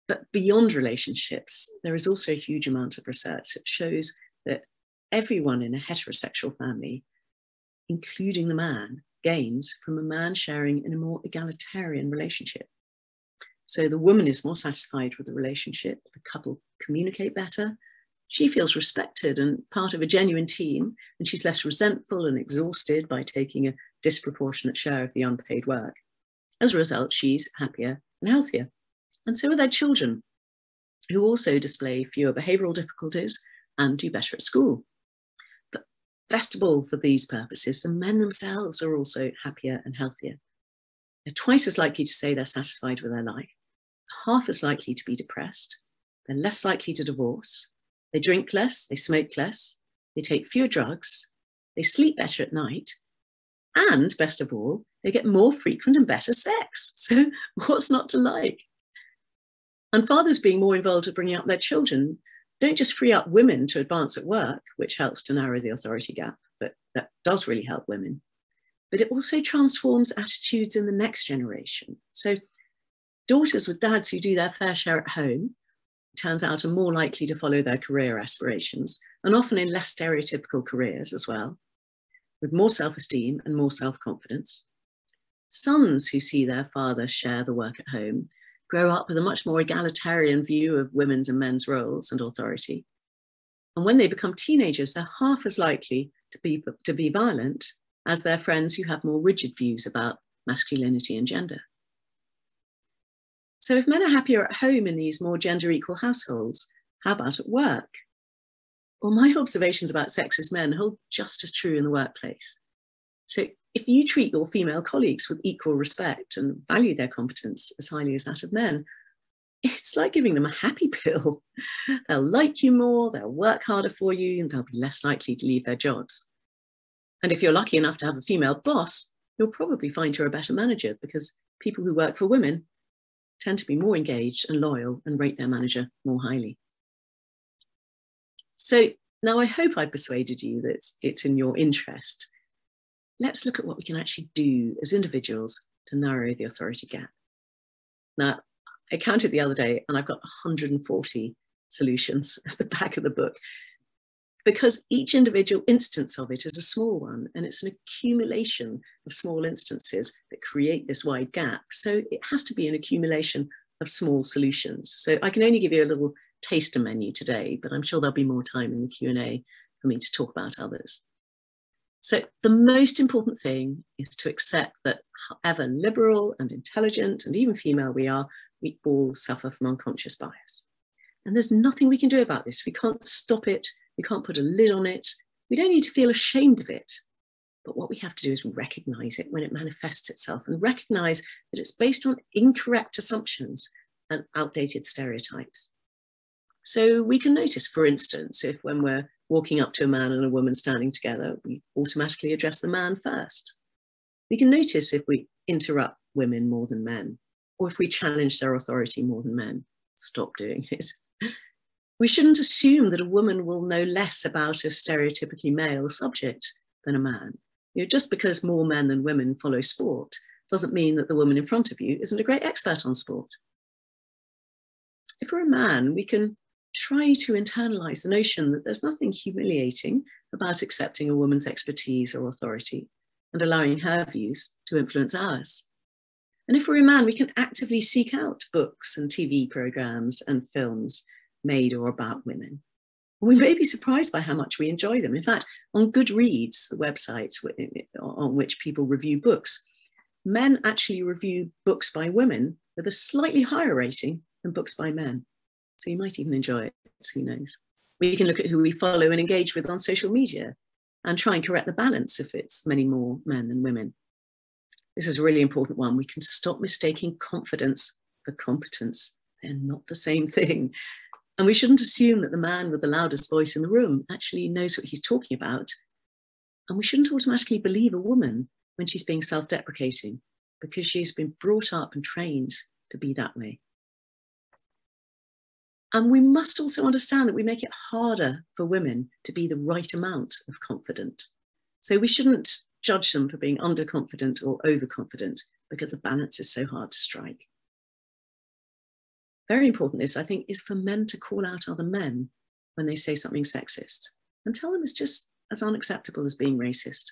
But beyond relationships, there is also a huge amount of research that shows that everyone in a heterosexual family, including the man, gains from a man sharing in a more egalitarian relationship. So the woman is more satisfied with the relationship, the couple communicate better, she feels respected and part of a genuine team, and she's less resentful and exhausted by taking a disproportionate share of the unpaid work. As a result, she's happier and healthier. And so are their children, who also display fewer behavioural difficulties and do better at school. But best of all, for these purposes, the men themselves are also happier and healthier. They're twice as likely to say they're satisfied with their life, half as likely to be depressed, they're less likely to divorce, they drink less, they smoke less, they take fewer drugs, they sleep better at night, and best of all, they get more frequent and better sex. So what's not to like? And fathers being more involved with bringing up their children don't just free up women to advance at work, which helps to narrow the authority gap, but that does really help women. But it also transforms attitudes in the next generation. So daughters with dads who do their fair share at home, turns out, are more likely to follow their career aspirations, and often in less stereotypical careers as well, with more self-esteem and more self-confidence. Sons who see their father share the work at home grow up with a much more egalitarian view of women's and men's roles and authority. And when they become teenagers, they're half as likely to be violent as their friends who have more rigid views about masculinity and gender. So if men are happier at home in these more gender equal households, how about at work? Well, my observations about sexist men hold just as true in the workplace. So if you treat your female colleagues with equal respect and value their competence as highly as that of men, it's like giving them a happy pill. They'll like you more, they'll work harder for you, and they'll be less likely to leave their jobs. And if you're lucky enough to have a female boss, you'll probably find her a better manager, because people who work for women tend to be more engaged and loyal and rate their manager more highly. So now I hope I persuaded you that it's in your interest. Let's look at what we can actually do as individuals to narrow the authority gap. Now, I counted the other day and I've got 140 solutions at the back of the book, because each individual instance of it is a small one, and it's an accumulation of small instances that create this wide gap. So it has to be an accumulation of small solutions. So I can only give you a little taster menu today, but I'm sure there'll be more time in the Q&A for me to talk about others. So the most important thing is to accept that however liberal and intelligent and even female we are, we all suffer from unconscious bias. And there's nothing we can do about this. We can't stop it. We can't put a lid on it. We don't need to feel ashamed of it. But what we have to do is recognize it when it manifests itself, and recognize that it's based on incorrect assumptions and outdated stereotypes. So we can notice, for instance, if when we're walking up to a man and a woman standing together, we automatically address the man first. We can notice if we interrupt women more than men, or if we challenge their authority more than men. Stop doing it. We shouldn't assume that a woman will know less about a stereotypically male subject than a man. Just because more men than women follow sport doesn't mean that the woman in front of you isn't a great expert on sport. If we're a man, we can try to internalize the notion that there's nothing humiliating about accepting a woman's expertise or authority and allowing her views to influence ours. And if we're a man, we can actively seek out books and TV programs and films made or about women. We may be surprised by how much we enjoy them. In fact, on Goodreads, the website on which people review books, men actually review books by women with a slightly higher rating than books by men. So you might even enjoy it, who knows. We can look at who we follow and engage with on social media and try and correct the balance if it's many more men than women. This is a really important one. We can stop mistaking confidence for competence. They're not the same thing. And we shouldn't assume that the man with the loudest voice in the room actually knows what he's talking about. And we shouldn't automatically believe a woman when she's being self-deprecating because she's been brought up and trained to be that way. And we must also understand that we make it harder for women to be the right amount of confident. So we shouldn't judge them for being underconfident or overconfident because the balance is so hard to strike. Very important, this, I think, is for men to call out other men when they say something sexist and tell them it's just as unacceptable as being racist.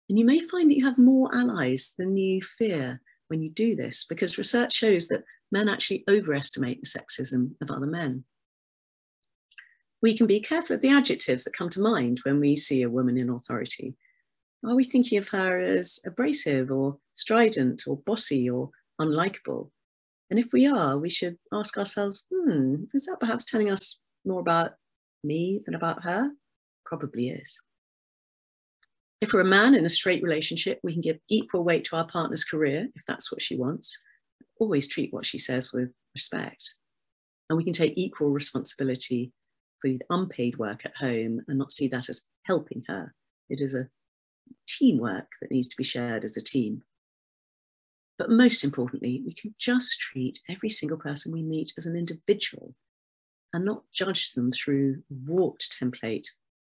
And you may find that you have more allies than you fear when you do this, because research shows that men actually overestimate the sexism of other men. We can be careful of the adjectives that come to mind when we see a woman in authority. Are we thinking of her as abrasive or strident or bossy or unlikable? And if we are, we should ask ourselves, is that perhaps telling us more about me than about her? Probably is. If we're a man in a straight relationship, we can give equal weight to our partner's career, if that's what she wants. Always treat what she says with respect. And we can take equal responsibility for the unpaid work at home and not see that as helping her. It is a teamwork that needs to be shared as a team. But most importantly, we can just treat every single person we meet as an individual and not judge them through a warped template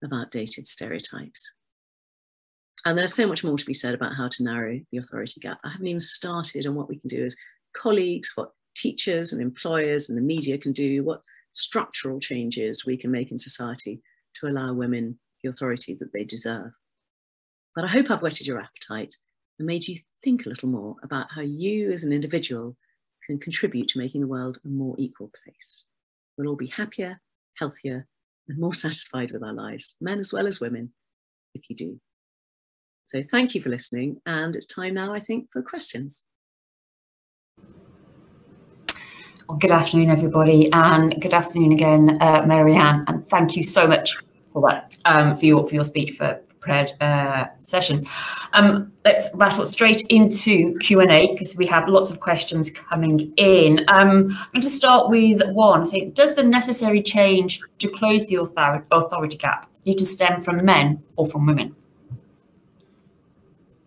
of outdated stereotypes. And there's so much more to be said about how to narrow the authority gap. I haven't even started on what we can do as colleagues, what teachers and employers and the media can do, what structural changes we can make in society to allow women the authority that they deserve. But I hope I've whetted your appetite and made you think a little more about how you as an individual can contribute to making the world a more equal place. We'll all be happier, healthier, and more satisfied with our lives, men as well as women, if you do. So thank you for listening, and it's time now, I think, for questions. Well, good afternoon, everybody, and good afternoon again, Marianne, and thank you so much for that, for your speech, for prepared session. Let's rattle straight into Q&A because we have lots of questions coming in. I'm going to start with one. Saying, does the necessary change to close the authority gap need to stem from men or from women?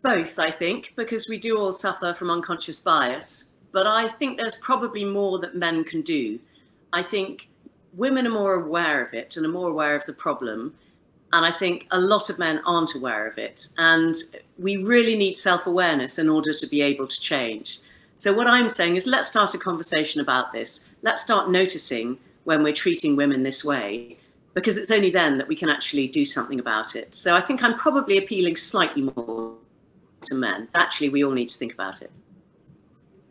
Both, I think, because we do all suffer from unconscious bias, but I think there's probably more that men can do. I think women are more aware of it and are more aware of the problem. And I think a lot of men aren't aware of it. And we really need self-awareness in order to be able to change. So what I'm saying is, let's start a conversation about this. Let's start noticing when we're treating women this way, because it's only then that we can actually do something about it. So I think I'm probably appealing slightly more to men. Actually, we all need to think about it.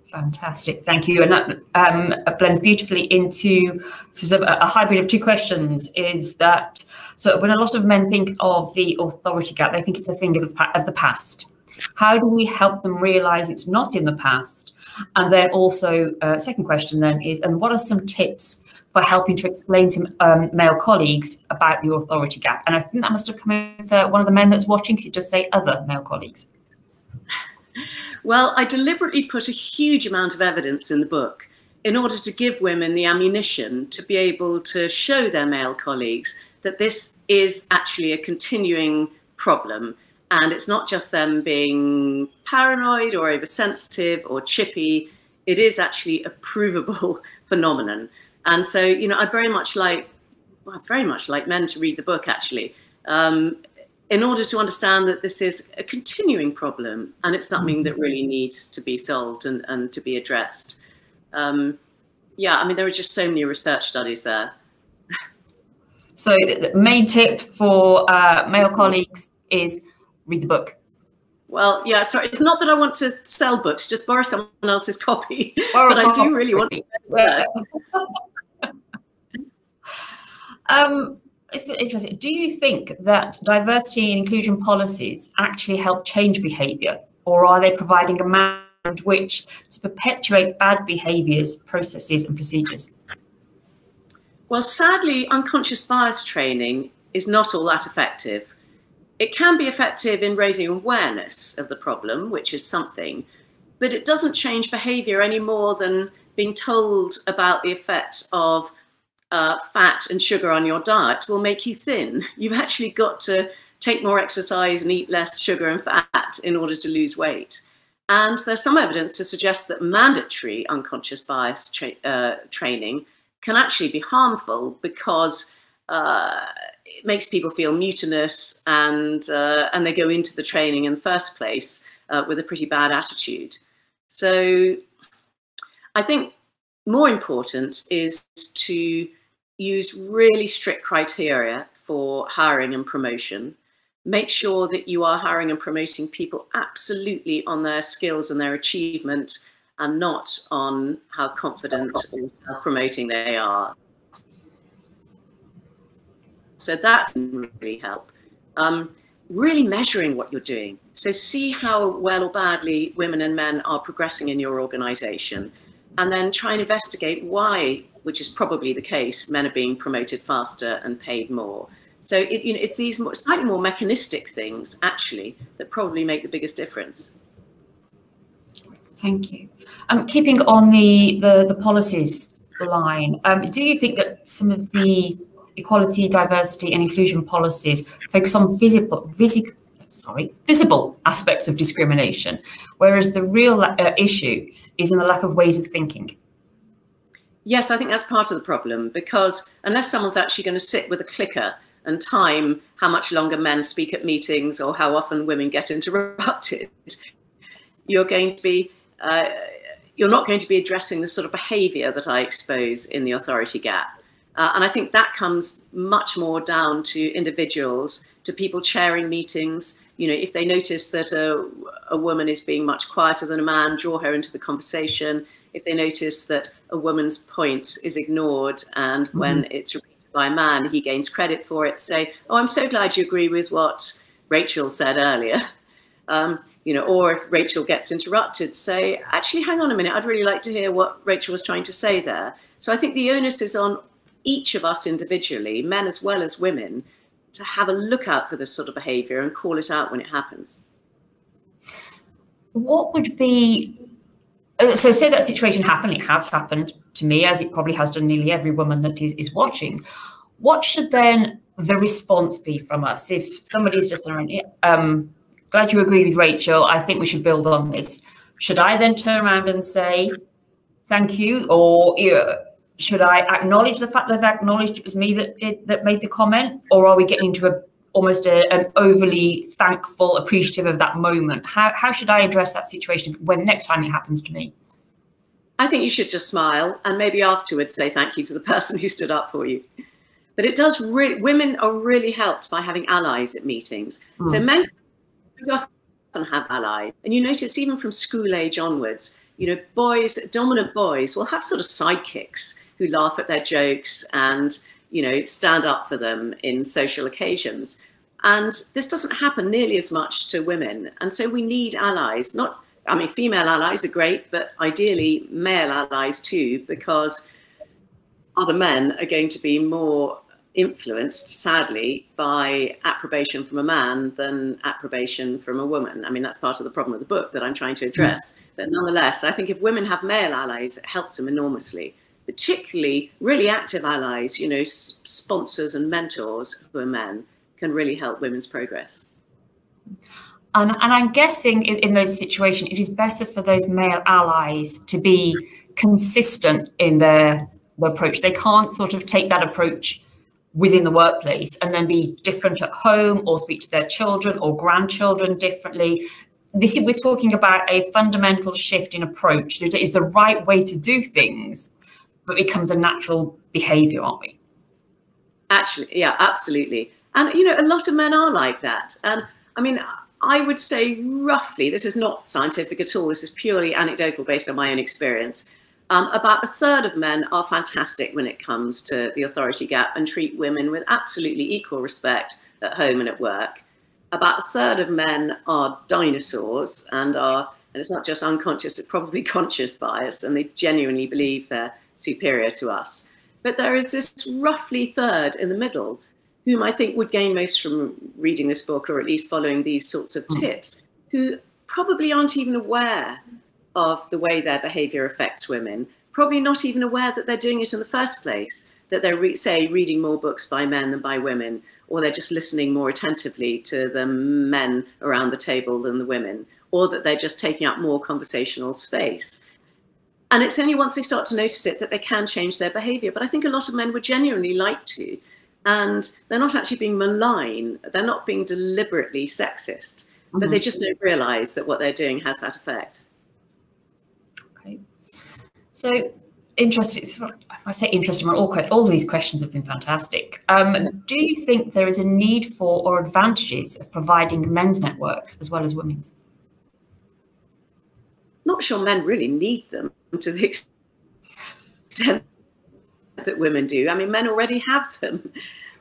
Fantastic, thank you. And that blends beautifully into sort of a hybrid of two questions, is that, so when a lot of men think of the authority gap, they think it's a thing of the past. How do we help them realise it's not in the past? And then also, second question then is, and what are some tips for helping to explain to male colleagues about the authority gap. And I think that must have come in for one of the men that's watching, because it does say other male colleagues. Well, I deliberately put a huge amount of evidence in the book in order to give women the ammunition to be able to show their male colleagues that this is actually a continuing problem. And it's not just them being paranoid or oversensitive or chippy. It is actually a provable phenomenon. And so, you know, I'd very much like men to read the book, actually, in order to understand that this is a continuing problem and it's something that really needs to be solved and to be addressed. Yeah, I mean, there are just so many research studies there. So the main tip for male colleagues is read the book. Well, yeah, sorry, it's not that I want to sell books, just borrow someone else's copy, but I do really want to It's interesting. Do you think that diversity and inclusion policies actually help change behaviour, or are they providing a manner in which to perpetuate bad behaviours, processes and procedures? Well, sadly, unconscious bias training is not all that effective. It can be effective in raising awareness of the problem, which is something, but it doesn't change behaviour any more than being told about the effects of fat and sugar on your diet will make you thin. You've actually got to take more exercise and eat less sugar and fat in order to lose weight. And there's some evidence to suggest that mandatory unconscious bias training can actually be harmful because it makes people feel mutinous and they go into the training in the first place with a pretty bad attitude. So I think more important is to use really strict criteria for hiring and promotion. Make sure that you are hiring and promoting people absolutely on their skills and their achievement and not on how confident or self-promoting they are. So that can really help. Really measuring what you're doing. So see how well or badly women and men are progressing in your organization, and then try and investigate why, which is probably the case, men are being promoted faster and paid more. So it's these slightly more mechanistic things, actually, that probably make the biggest difference. Thank you. Keeping on the policies line, do you think that some of the equality, diversity and inclusion policies focus on visible aspects of discrimination, whereas the real issue is in the lack of ways of thinking? Yes, I think that's part of the problem, because unless someone's actually going to sit with a clicker and time how much longer men speak at meetings or how often women get interrupted, you're not going to be addressing the sort of behaviour that I expose in the authority gap. And I think that comes much more down to individuals, to people chairing meetings. You know, if they notice that a woman is being much quieter than a man, draw her into the conversation. If they notice that a woman's point is ignored and when it's repeated by a man, he gains credit for it, say, oh, I'm so glad you agree with what Rachel said earlier. You know, or if Rachel gets interrupted, say, actually, hang on a minute, I'd really like to hear what Rachel was trying to say there. So I think the onus is on each of us individually, men as well as women, to have a look out for this sort of behaviour and call it out when it happens. What would be, so say that situation happened, it has happened to me, as it probably has done nearly every woman that is watching. What should then the response be from us? If somebody's just saying, glad you agree with Rachel, I think we should build on this. Should I then turn around and say, thank you, or should I acknowledge the fact that I've acknowledged it was me that made the comment, or are we getting into almost an overly thankful, appreciative of that moment? How should I address that situation when next time it happens to me? I think you should just smile and maybe afterwards say thank you to the person who stood up for you. But it does really, women are really helped by having allies at meetings. So men often have allies, and you notice even from school age onwards, you know, dominant boys will have sort of sidekicks who laugh at their jokes and, you know, stand up for them in social occasions. And this doesn't happen nearly as much to women. And so we need allies. Female allies are great, but ideally male allies too, because other men are going to be more influenced, sadly, by approbation from a man than approbation from a woman. I mean, that's part of the problem of the book that I'm trying to address. But nonetheless, I think if women have male allies, it helps them enormously, particularly really active allies, you know, sponsors and mentors who are men can really help women's progress. And I'm guessing in those situations, it is better for those male allies to be consistent in their approach. They can't sort of take that approach within the workplace and then be different at home or speak to their children or grandchildren differently. We're talking about a fundamental shift in approach. It is the right way to do things, but it becomes a natural behavior, aren't we? Actually, yeah, absolutely. And, you know, a lot of men are like that. And I mean, I would say roughly, this is not scientific at all, this is purely anecdotal based on my own experience. About a third of men are fantastic when it comes to the authority gap and treat women with absolutely equal respect at home and at work. About a third of men are dinosaurs and it's not just unconscious, it's probably conscious bias, and they genuinely believe they're superior to us. But there is this roughly third in the middle whom I think would gain most from reading this book, or at least following these sorts of tips, who probably aren't even aware of the way their behavior affects women, probably not even aware that they're doing it in the first place, that they're, say, reading more books by men than by women, or they're just listening more attentively to the men around the table than the women, or that they're just taking up more conversational space. And it's only once they start to notice it that they can change their behavior. But I think a lot of men would genuinely like to, and they're not actually being malign, they're not being deliberately sexist, but they just don't realize that what they're doing has that effect. So interesting. If I say interesting, all these questions have been fantastic. Do you think there is a need for or advantages of providing men's networks as well as women's? Not sure men really need them to the extent that women do. I mean, men already have them.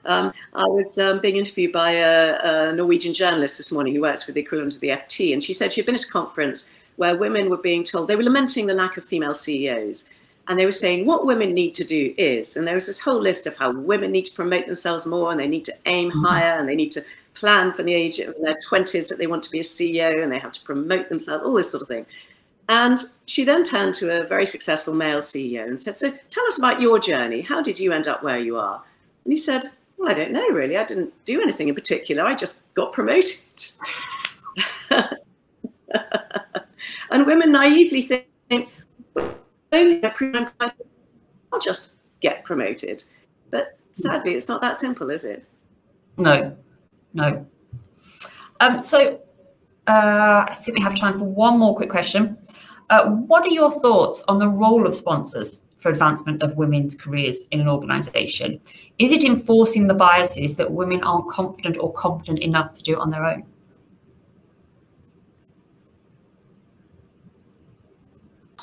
I was being interviewed by a Norwegian journalist this morning who works for the equivalent of the FT, and she said she'd been at a conference where women were being told, they were lamenting the lack of female CEOs. And they were saying what women need to do is, and there was this whole list of how women need to promote themselves more, and they need to aim higher, and they need to plan from the age of their 20s that they want to be a CEO, and they have to promote themselves, all this sort of thing. And she then turned to a very successful male CEO and said, so tell us about your journey. How did you end up where you are? And he said, well, I don't know, really. I didn't do anything in particular. I just got promoted. And women naively think, I'll just get promoted. But sadly, it's not that simple, is it? No. So I think we have time for one more quick question. What are your thoughts on the role of sponsors for advancement of women's careers in an organisation? Is it enforcing the biases that women aren't confident or competent enough to do on their own?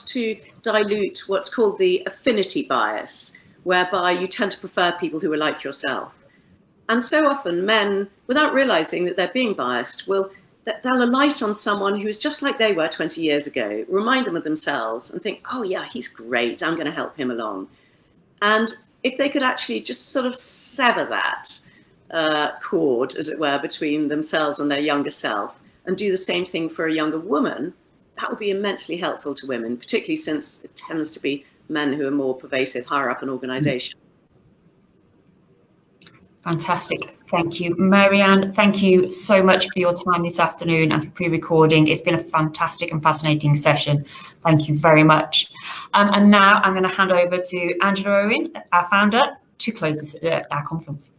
To dilute what's called the affinity bias, whereby you tend to prefer people who are like yourself. And so often men, without realizing that they're being biased, they'll alight on someone who is just like they were 20 years ago, remind them of themselves and think, oh yeah, he's great, I'm going to help him along. And if they could actually just sort of sever that cord, as it were, between themselves and their younger self, and do the same thing for a younger woman, that would be immensely helpful to women, particularly since it tends to be men who are more pervasive higher up an organisation. Fantastic. Thank you. Mary-Ann, thank you so much for your time this afternoon and for pre-recording. It's been a fantastic and fascinating session. Thank you very much. And now I'm going to hand over to Angela Owen, our founder, to close our conference.